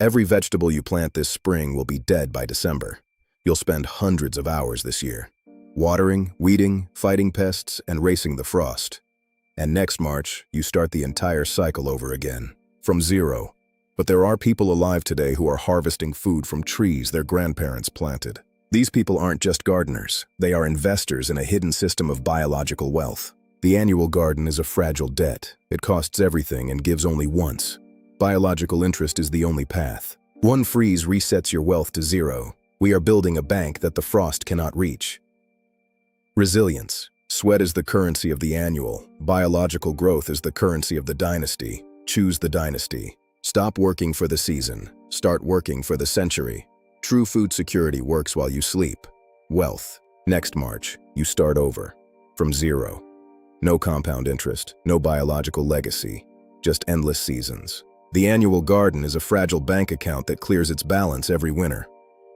Every vegetable you plant this spring will be dead by December. You'll spend hundreds of hours this year, watering, weeding, fighting pests, and racing the frost. And next March, you start the entire cycle over again, from zero. But there are people alive today who are harvesting food from trees their grandparents planted. These people aren't just gardeners, they are investors in a hidden system of biological wealth. The annual garden is a fragile debt. It costs everything and gives only once. Biological interest is the only path. One freeze resets your wealth to zero. We are building a bank that the frost cannot reach. Resilience. Sweat is the currency of the annual. Biological growth is the currency of the dynasty. Choose the dynasty. Stop working for the season. Start working for the century. True food security works while you sleep. Wealth. Next March, you start over. From zero. No compound interest, no biological legacy, just endless seasons. The annual garden is a fragile bank account that clears its balance every winter.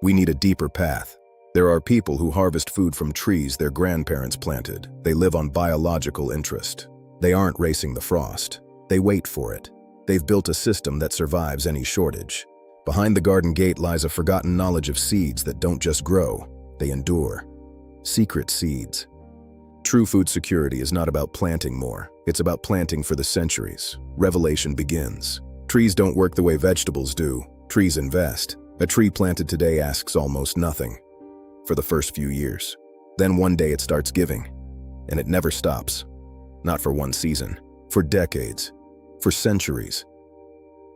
We need a deeper path. There are people who harvest food from trees their grandparents planted. They live on biological interest. They aren't racing the frost. They wait for it. They've built a system that survives any shortage. Behind the garden gate lies a forgotten knowledge of seeds that don't just grow, they endure. Secret seeds. True food security is not about planting more. It's about planting for the centuries. Revelation begins. Trees don't work the way vegetables do. Trees invest. A tree planted today asks almost nothing for the first few years. Then one day it starts giving, and it never stops. Not for one season, for decades, for centuries.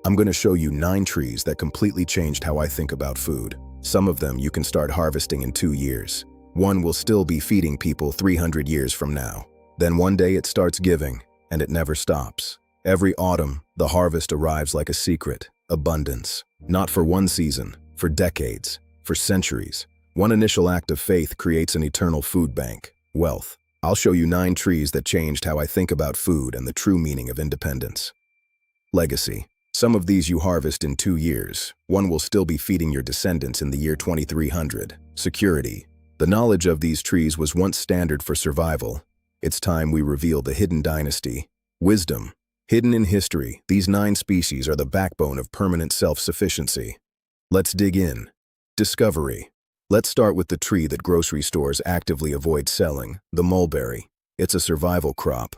I'm going to show you 9 trees that completely changed how I think about food. Some of them you can start harvesting in 2 years. One will still be feeding people 300 years from now. Then one day it starts giving, and it never stops. Every autumn, the harvest arrives like a secret, abundance. Not for one season, for decades, for centuries. One initial act of faith creates an eternal food bank, wealth. I'll show you 9 trees that changed how I think about food and the true meaning of independence. Legacy. Some of these you harvest in 2 years. One will still be feeding your descendants in the year 2300. Security. The knowledge of these trees was once standard for survival. It's time we reveal the hidden dynasty. Wisdom. Hidden in history, these 9 species are the backbone of permanent self-sufficiency. Let's dig in. Discovery. Let's start with the tree that grocery stores actively avoid selling, the mulberry. It's a survival crop.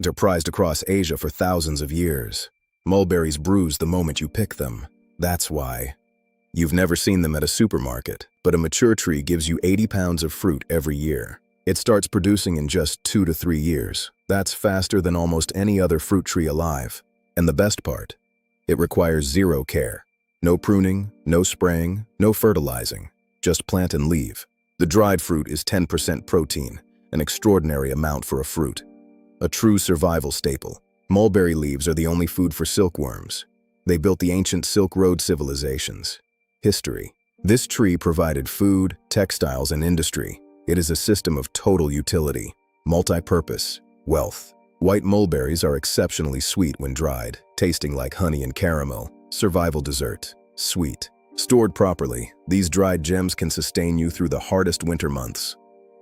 They're prized across Asia for thousands of years. Mulberries bruise the moment you pick them. That's why. You've never seen them at a supermarket, but a mature tree gives you 80 pounds of fruit every year. It starts producing in just 2 to 3 years. That's faster than almost any other fruit tree alive. And the best part, it requires zero care. No pruning, no spraying, no fertilizing. Just plant and leave. The dried fruit is 10% protein, an extraordinary amount for a fruit. A true survival staple. Mulberry leaves are the only food for silkworms. They built the ancient Silk Road civilizations. History. This tree provided food, textiles, and industry. It is a system of total utility, multi-purpose, wealth. White mulberries are exceptionally sweet when dried, tasting like honey and caramel. Survival dessert. Sweet. Stored properly, these dried gems can sustain you through the hardest winter months.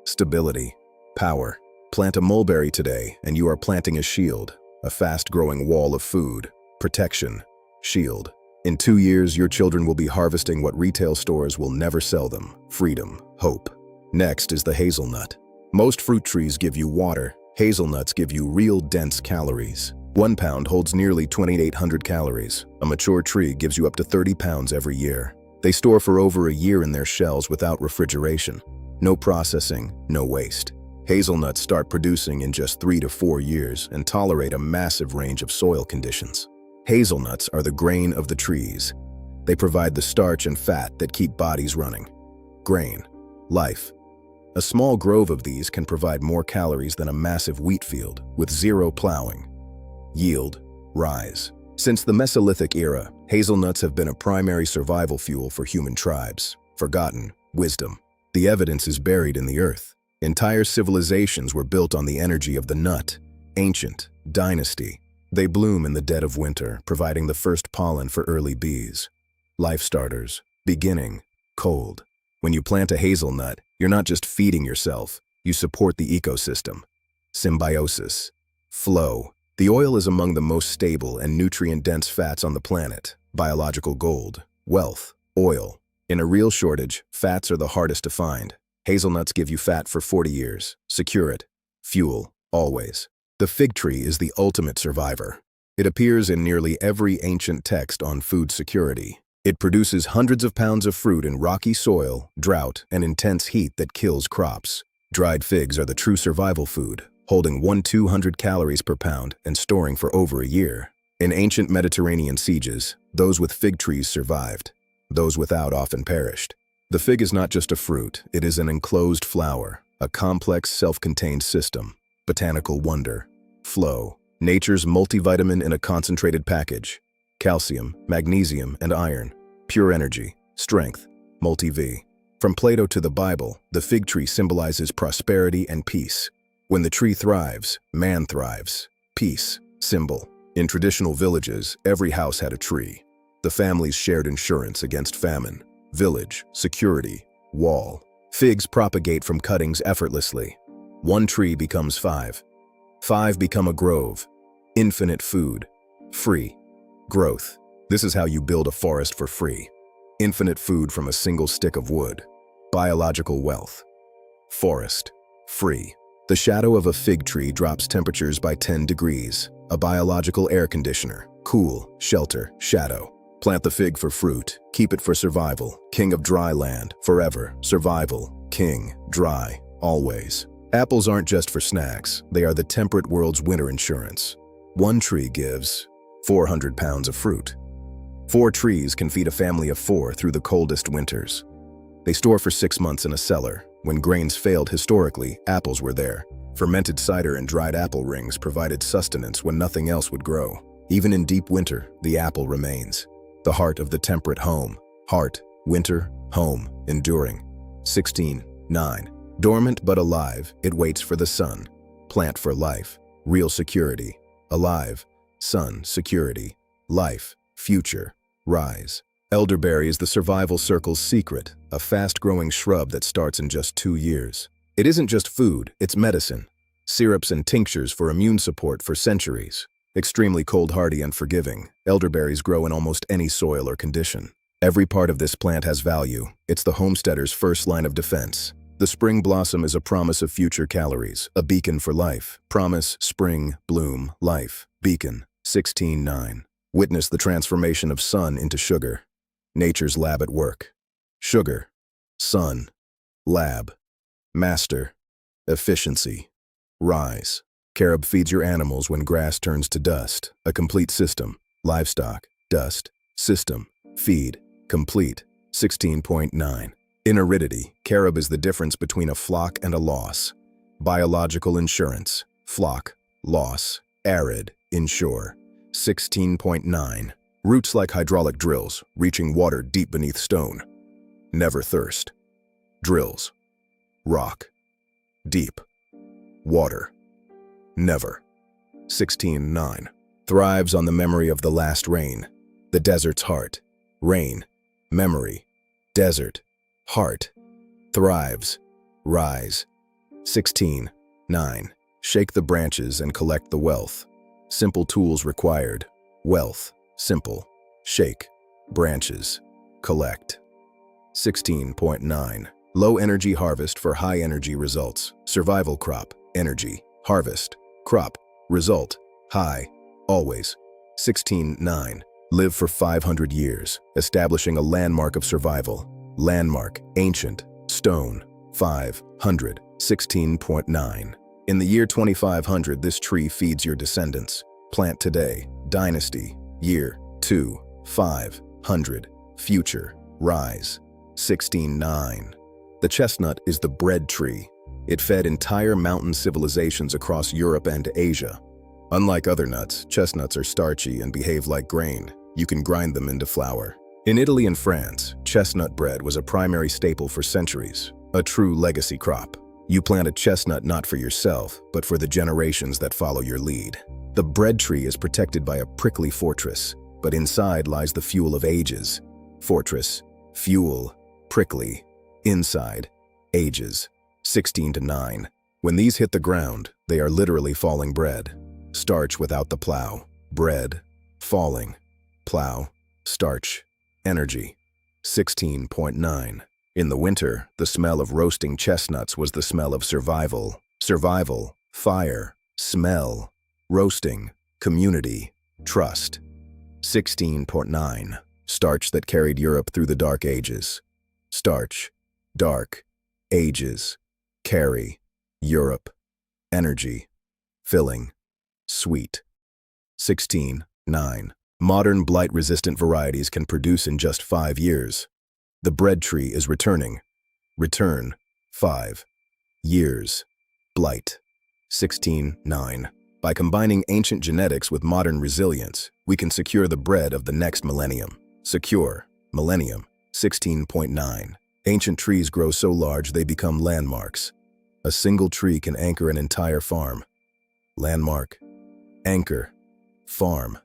Stability. Power. Plant a mulberry today, and you are planting a shield, a fast-growing wall of food. Protection. Shield. In 2 years, your children will be harvesting what retail stores will never sell them. Freedom. Hope. Next is the hazelnut. Most fruit trees give you water. Hazelnuts give you real dense calories. 1 pound holds nearly 2,800 calories. A mature tree gives you up to 30 pounds every year. They store for over a year in their shells without refrigeration. No processing, no waste. Hazelnuts start producing in just 3 to 4 years and tolerate a massive range of soil conditions. Hazelnuts are the grain of the trees. They provide the starch and fat that keep bodies running. Grain. Life. A small grove of these can provide more calories than a massive wheat field with zero plowing. Yield. Rise. Since the Mesolithic era, hazelnuts have been a primary survival fuel for human tribes. Forgotten. Wisdom. The evidence is buried in the earth. Entire civilizations were built on the energy of the nut. Ancient. Dynasty. They bloom in the dead of winter, providing the first pollen for early bees. Life starters. Beginning. Cold. When you plant a hazelnut, you're not just feeding yourself, you support the ecosystem. Symbiosis. Flow. The oil is among the most stable and nutrient-dense fats on the planet. biological gold, wealth, oil. In a real shortage, fats are the hardest to find. Hazelnuts give you fat for 40 years. Secure it. Fuel, always. The fig tree is the ultimate survivor. It appears in nearly every ancient text on food security. It produces hundreds of pounds of fruit in rocky soil, drought, and intense heat that kills crops. Dried figs are the true survival food, holding 200 calories per pound and storing for over a year. In ancient Mediterranean sieges, those with fig trees survived. Those without often perished. The fig is not just a fruit, it is an enclosed flower, a complex self-contained system, botanical wonder, flow, nature's multivitamin in a concentrated package, calcium, magnesium, and iron, pure energy, strength, multi-V. From Plato to the Bible, the fig tree symbolizes prosperity and peace. When the tree thrives, man thrives. Peace, symbol. In traditional villages, every house had a tree. The families shared insurance against famine. Village, security, wall. Figs propagate from cuttings effortlessly. One tree becomes 5. 5 become a grove. Infinite food. Free. Growth. This is how you build a forest for free. Infinite food from a single stick of wood. Biological wealth. Forest. Free. The shadow of a fig tree drops temperatures by 10 degrees. A biological air conditioner. Cool, shelter, shadow. Plant the fig for fruit. Keep it for survival. King of dry land. Forever. Survival. King. Dry. Always. Apples aren't just for snacks. They are the temperate world's winter insurance. One tree gives 400 pounds of fruit. 4 trees can feed a family of 4 through the coldest winters. They store for 6 months in a cellar. When grains failed historically, apples were there. Fermented cider and dried apple rings provided sustenance when nothing else would grow. Even in deep winter, the apple remains. The heart of the temperate home. Heart, winter, home, enduring. 16:9. Dormant but alive, it waits for the sun. Plant for life. Real security. Alive. Sun, security. Life, future. Rise. Elderberry is the survival circle's secret, a fast-growing shrub that starts in just 2 years. It isn't just food, it's medicine. Syrups and tinctures for immune support for centuries. Extremely cold-hardy and forgiving, elderberries grow in almost any soil or condition. Every part of this plant has value. It's the homesteader's first line of defense. The spring blossom is a promise of future calories, a beacon for life. Promise, spring, bloom, life. Beacon, 16:9. Witness the transformation of sun into sugar. Nature's lab at work. Sugar, sun, lab, master, efficiency, rise. Carob feeds your animals when grass turns to dust, a complete system. Livestock, dust, system, feed, complete, 16.9. In aridity, carob is the difference between a flock and a loss. Biological insurance, flock, loss, arid, insure, 16.9. Roots like hydraulic drills, reaching water deep beneath stone. Never thirst. Drills. Rock. Deep. Water. Never. 16:9. Thrives on the memory of the last rain. The desert's heart. Rain. Memory. Desert. Heart. Thrives. Rise. 16:9. Shake the branches and collect the wealth. Simple tools required. Wealth. Simple. Shake. Branches. Collect. 16.9. Low energy harvest for high energy results. Survival crop. Energy. Harvest. Crop. Result. High. Always. 16.9. Live for 500 years, establishing a landmark of survival. Landmark. Ancient. Stone. 500. 16.9. In the year 2500, this tree feeds your descendants. Plant today. Dynasty. Year. 2500. Future. Rise. 16.9. The chestnut is the bread tree. It fed entire mountain civilizations across Europe and Asia. Unlike other nuts, chestnuts are starchy and behave like grain. You can grind them into flour. In Italy and France, chestnut bread was a primary staple for centuries, a true legacy crop. You plant a chestnut not for yourself, but for the generations that follow your lead. The bread tree is protected by a prickly fortress, but inside lies the fuel of ages. Fortress, fuel, prickly, inside, ages. 16:9. When these hit the ground, they are literally falling bread. Starch without the plow. Bread. Falling. Plow. starch, energy. 16.9. In the winter, the smell of roasting chestnuts was the smell of survival. Survival, fire, smell, roasting, community, trust. 16.9. Starch that carried Europe through the Dark Ages. Starch, dark, ages, carry, Europe, energy, filling, sweet. 16.9. Modern blight-resistant varieties can produce in just 5 years. The bread tree is returning. Return, 5 years. Blight. 16.9. By combining ancient genetics with modern resilience, we can secure the bread of the next millennium. Secure, millennium. 16.9. Ancient trees grow so large they become landmarks. A single tree can anchor an entire farm. Landmark, anchor, farm.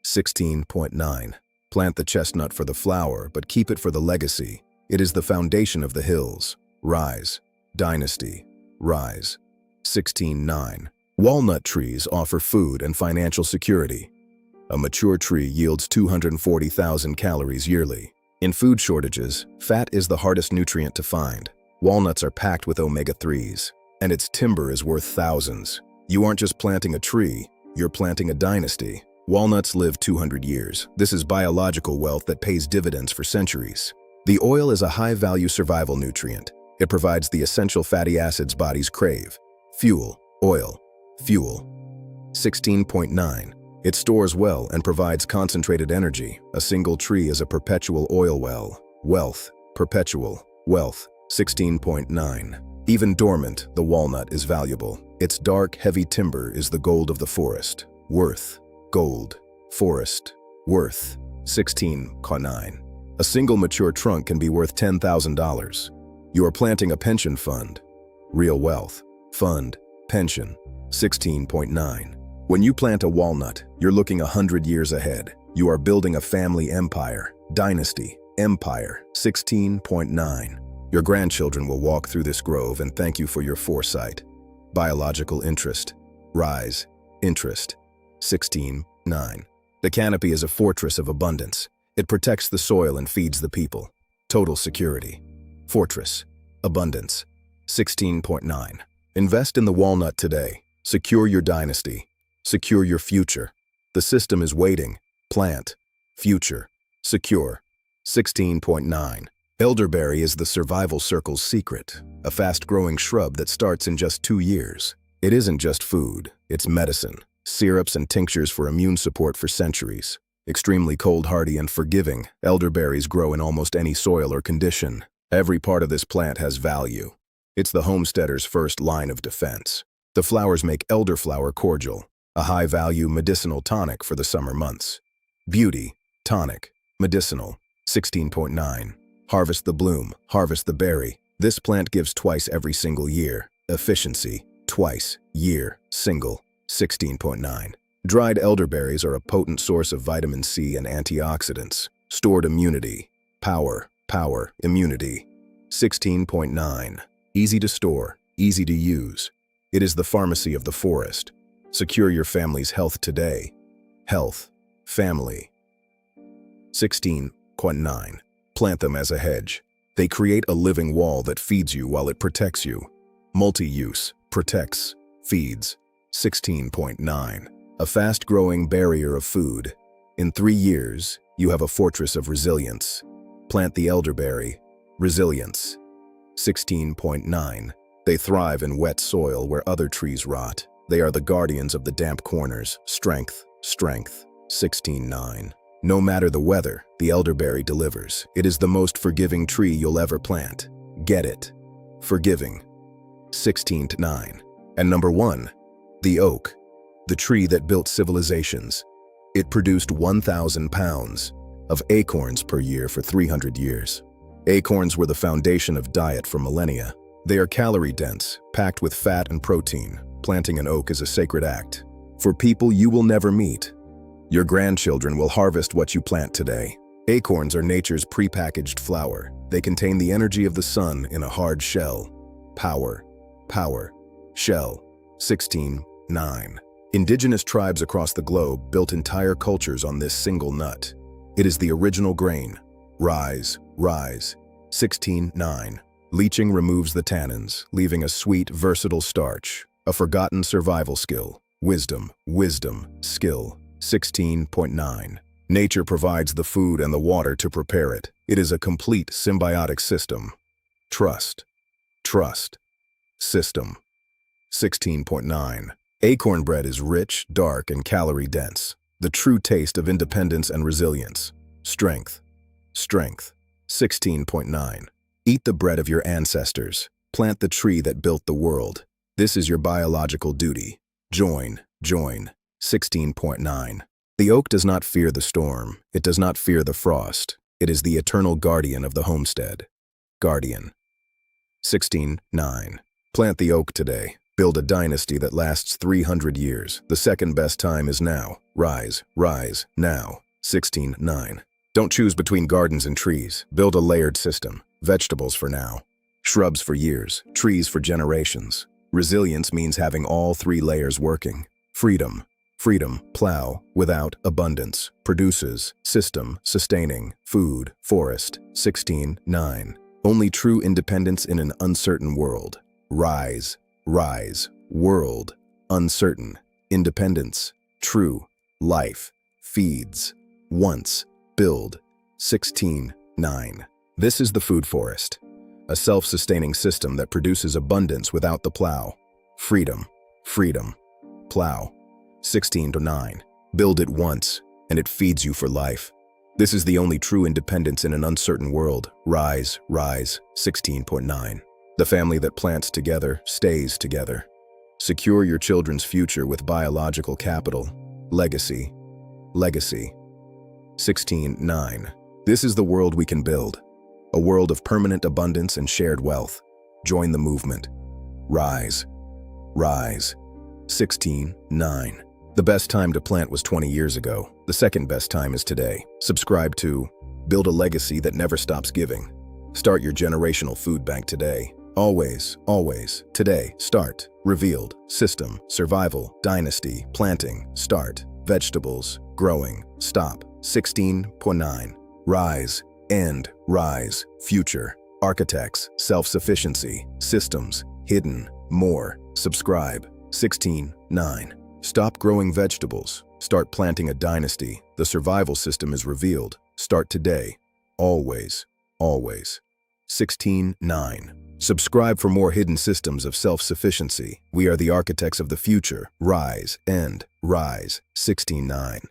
16.9. Plant the chestnut for the flower, but keep it for the legacy. It is the foundation of the hills. Rise, dynasty, rise. 16.9. Walnut trees offer food and financial security. A mature tree yields 240,000 calories yearly. In food shortages, fat is the hardest nutrient to find. Walnuts are packed with omega-3s, and its timber is worth thousands. You aren't just planting a tree, you're planting a dynasty. Walnuts live 200 years. This is biological wealth that pays dividends for centuries. The oil is a high-value survival nutrient. It provides the essential fatty acids bodies crave. Fuel, oil, fuel. 16.9. It stores well and provides concentrated energy. A single tree is a perpetual oil well. Wealth, perpetual, wealth. 16.9. Even dormant, the walnut is valuable. Its dark, heavy timber is the gold of the forest. Worth, gold, forest, worth. 16.9. A single mature trunk can be worth $10,000. You are planting a pension fund. Real wealth, fund, pension. 16.9. When you plant a walnut, you're looking 100 years ahead. You are building a family empire, dynasty, empire. 16.9. Your grandchildren will walk through this grove and thank you for your foresight. Biological interest, rise, interest. 16.9. The canopy is a fortress of abundance. It protects the soil and feeds the people. Total security, fortress, abundance. 16.9. Invest in the walnut today. Secure your dynasty. Secure your future. The system is waiting. Plant. Future. Secure. 16.9. Elderberry is the survival circle's secret, a fast-growing shrub that starts in just 2 years. It isn't just food, it's medicine. Syrups and tinctures for immune support for centuries. Extremely cold-hardy and forgiving, elderberries grow in almost any soil or condition. Every part of this plant has value. It's the homesteader's first line of defense. The flowers make elderflower cordial, a high-value medicinal tonic for the summer months. Beauty, tonic, medicinal. 16.9. Harvest the bloom, harvest the berry. This plant gives twice every single year. Efficiency, twice, year, single. 16.9. Dried elderberries are a potent source of vitamin C and antioxidants. Stored immunity, power, immunity. 16.9. Easy to store, easy to use. It is the pharmacy of the forest. Secure your family's health today. Health, family. 16.9. Plant them as a hedge. They create a living wall that feeds you while it protects you. Multi-use, protects, feeds. 16.9. A fast-growing barrier of food. In 3 years, you have a fortress of resilience. Plant the elderberry. Resilience. 16.9. They thrive in wet soil where other trees rot. They are the guardians of the damp corners. Strength, strength. 16.9. No matter the weather, the elderberry delivers. It is the most forgiving tree you'll ever plant. Get it. Forgiving. 16.9. And number 1, the oak, the tree that built civilizations. It produced 1,000 pounds of acorns per year for 300 years. Acorns were the foundation of diet for millennia. They are calorie-dense, packed with fat and protein. Planting an oak is a sacred act. For people you will never meet. Your grandchildren will harvest what you plant today. Acorns are nature's prepackaged flour. They contain the energy of the sun in a hard shell. Power, shell. 16.9. Indigenous tribes across the globe built entire cultures on this single nut. It is the original grain. Rise, rise. 16:9. Leaching removes the tannins, leaving a sweet, versatile starch. A forgotten survival skill. Wisdom, wisdom, skill. 16.9. Nature provides the food and the water to prepare it. It is a complete symbiotic system. Trust, trust, system. 16.9. Acorn bread is rich, dark, and calorie-dense. The true taste of independence and resilience. Strength, strength. 16.9. Eat the bread of your ancestors. Plant the tree that built the world. This is your biological duty. Join, join. 16.9. The oak does not fear the storm. It does not fear the frost. It is the eternal guardian of the homestead. Guardian. 16.9. Plant the oak today. Build a dynasty that lasts 300 years. The second best time is now. Rise, rise, now. 16.9. Don't choose between gardens and trees. Build a layered system. Vegetables for now. Shrubs for years. Trees for generations. Resilience means having all three layers working. Freedom. Freedom, plow, without, abundance, produces, system, sustaining, food, forest. 16.9. Only true independence in an uncertain world. Rise, rise, world, uncertain, independence, true, life, feeds, once, build. 16.9. This is the food forest, a self-sustaining system that produces abundance without the plow. Freedom, freedom, plow. 16.9. Build it once, and it feeds you for life. This is the only true independence in an uncertain world. Rise, rise. 16.9. The family that plants together stays together. Secure your children's future with biological capital. Legacy, legacy. 16.9. This is the world we can build. A world of permanent abundance and shared wealth. Join the movement. Rise, rise. 16.9. The best time to plant was 20 years ago. The second best time is today. Subscribe to Build a Legacy That Never Stops Giving. Start your generational food bank today. Always, always, today, start. Revealed, system, survival, dynasty, planting, start. Vegetables, growing, stop. 16.9. Rise, end, rise, future. Architects, self-sufficiency, systems, hidden, more. Subscribe. 16.9. Stop growing vegetables. Start planting a dynasty. The survival system is revealed. Start today. Always, always. 16.9. Subscribe for more hidden systems of self-sufficiency. We are the architects of the future. Rise, end, rise. 16.9.